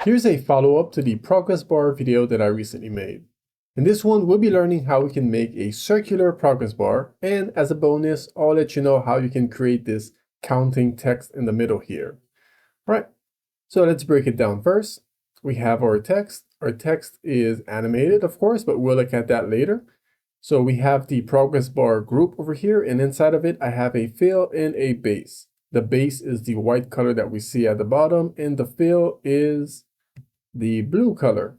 Here's a follow-up to the progress bar video that I recently made. In this one, we'll be learning how we can make a circular progress bar, and as a bonus, I'll let you know how you can create this counting text in the middle here. All right, so let's break it down first. We have our text. Our text is animated, of course, but we'll look at that later. So we have the progress bar group over here, and inside of it, I have a fill and a base. The base is the white color that we see at the bottom, and the fill is the blue color.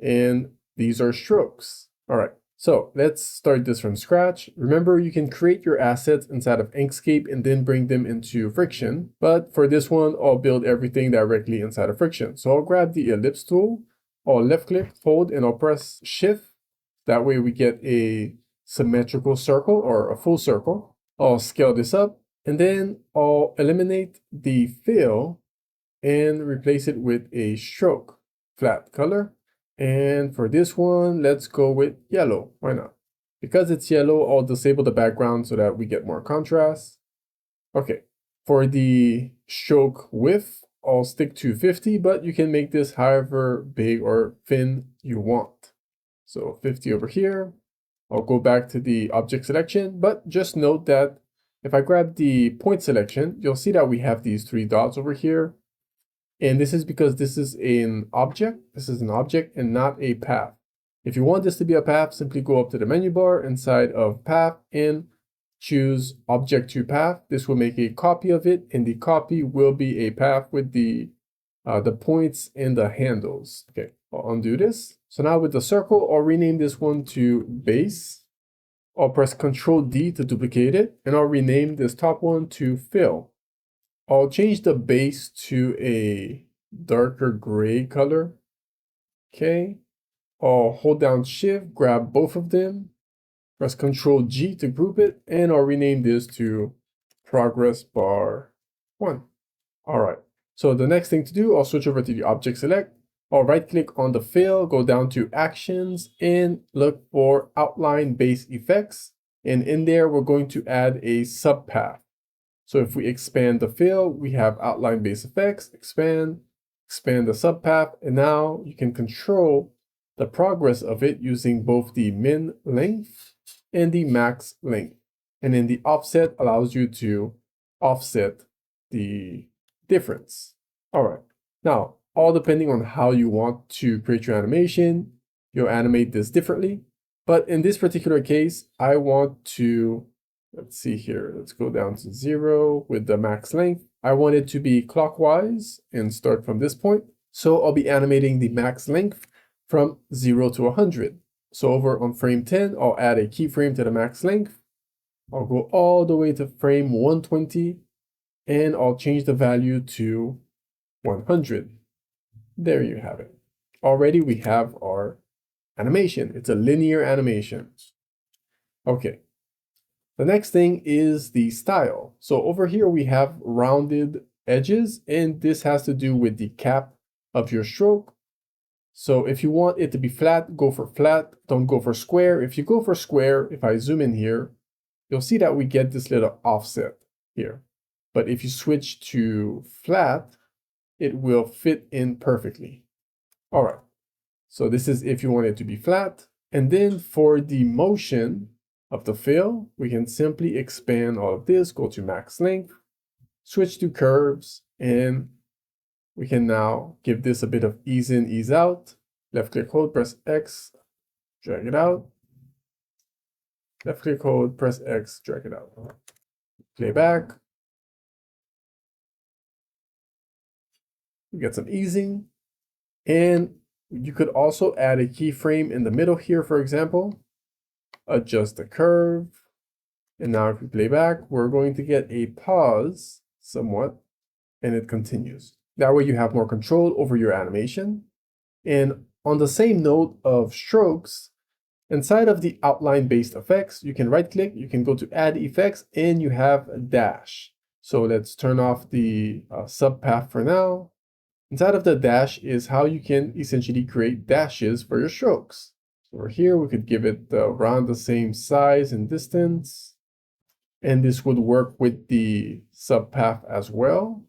And these are strokes. All right, so let's start this from scratch. Remember, you can create your assets inside of Inkscape and then bring them into Friction. But for this one, I'll build everything directly inside of Friction. So I'll grab the ellipse tool, I'll left click, hold, and I'll press Shift. That way we get a symmetrical circle or a full circle. I'll scale this up, and then I'll eliminate the fill and replace it with a stroke, flat color. And for this one, let's go with yellow. Why not? Because it's yellow, I'll disable the background so that we get more contrast. Okay, for the stroke width, I'll stick to 50, but you can make this however big or thin you want. So 50 over here. I'll go back to the object selection, but just note that if I grab the point selection, you'll see that we have these 3 dots over here. And this is because this is an object. This is an object and not a path. If you want this to be a path, simply go up to the menu bar inside of path and choose object to path. This will make a copy of it, and the copy will be a path with the points and the handles. Okay, I'll undo this. So now with the circle, I'll rename this one to base. I'll press Ctrl D to duplicate it, and I'll rename this top one to fill. I'll change the base to a darker gray color. Okay. I'll hold down Shift, grab both of them, press Ctrl G to group it, and I'll rename this to Progress Bar 1. All right. So the next thing to do, I'll switch over to the object select. I'll right click on the fill, go down to actions, and look for outline base effects. And in there, we're going to add a subpath. So if we expand the fill, we have outline base effects, expand the subpath, and now you can control the progress of it using both the min length and the max length. And then the offset allows you to offset the difference. All right, now all depending on how you want to create your animation, you'll animate this differently. But in this particular case, I want to, let's see here, let's go down to 0 with the max length. I want it to be clockwise and start from this point. So I'll be animating the max length from 0 to 100. So over on frame 10, I'll add a keyframe to the max length. I'll go all the way to frame 120, and I'll change the value to 100. There you have it. Already we have our animation. It's a linear animation. Okay. The next thing is the style. So over here we have rounded edges, and this has to do with the cap of your stroke. So if you want it to be flat, go for flat, don't go for square. If you go for square, if I zoom in here, you'll see that we get this little offset here. But if you switch to flat, it will fit in perfectly. All right, so this is if you want it to be flat. And then for the motion of the fill, we can simply expand all of this, go to max length, switch to curves, and we can now give this a bit of ease in, ease out. Left click, hold, press X, drag it out. Left click, hold, press X, drag it out. Play back. We get some easing. And you could also add a keyframe in the middle here, for example. Adjust the curve. And now if we play back, we're going to get a pause somewhat, and it continues. That way you have more control over your animation. And on the same note of strokes, inside of the outline-based effects, you can right-click, you can go to Add Effects, and you have a dash. So let's turn off the subpath for now. Inside of the dash is how you can essentially create dashes for your strokes. So over here, we could give it around the same size and distance. And this would work with the subpath as well.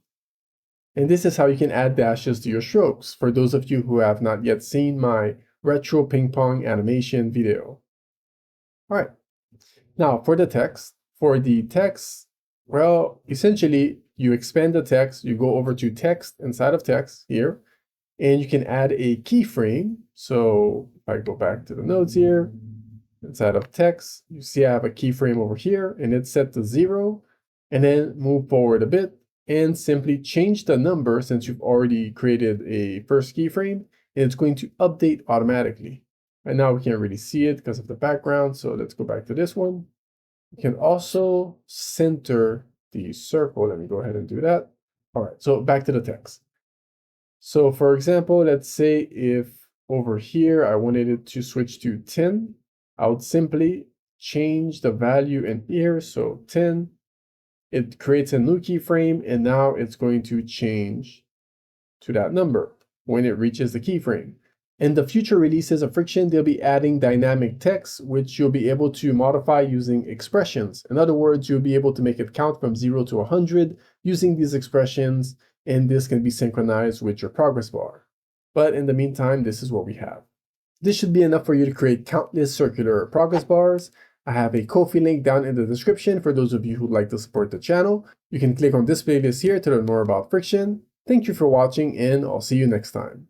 And this is how you can add dashes to your strokes, for those of you who have not yet seen my retro ping pong animation video. All right, now for the text, well, essentially you expand the text, you go over to text inside of text here, and you can add a keyframe. So if I go back to the nodes here, inside of text, you see I have a keyframe over here and it's set to 0, and then move forward a bit and simply change the number since you've already created a first keyframe, and it's going to update automatically. Right now we can't really see it because of the background, so let's go back to this one. You can also center the circle. Let me go ahead and do that. All right, so back to the text. So for example, let's say if over here I wanted it to switch to 10, I would simply change the value in here, so 10. It creates a new keyframe, and now it's going to change to that number when it reaches the keyframe. In the future releases of Friction, they'll be adding dynamic text, which you'll be able to modify using expressions. In other words, you'll be able to make it count from 0 to 100 using these expressions, and this can be synchronized with your progress bar. But in the meantime, this is what we have. This should be enough for you to create countless circular progress bars. I have a Ko-fi link down in the description for those of you who'd like to support the channel. You can click on this playlist here to learn more about Friction. Thank you for watching, and I'll see you next time.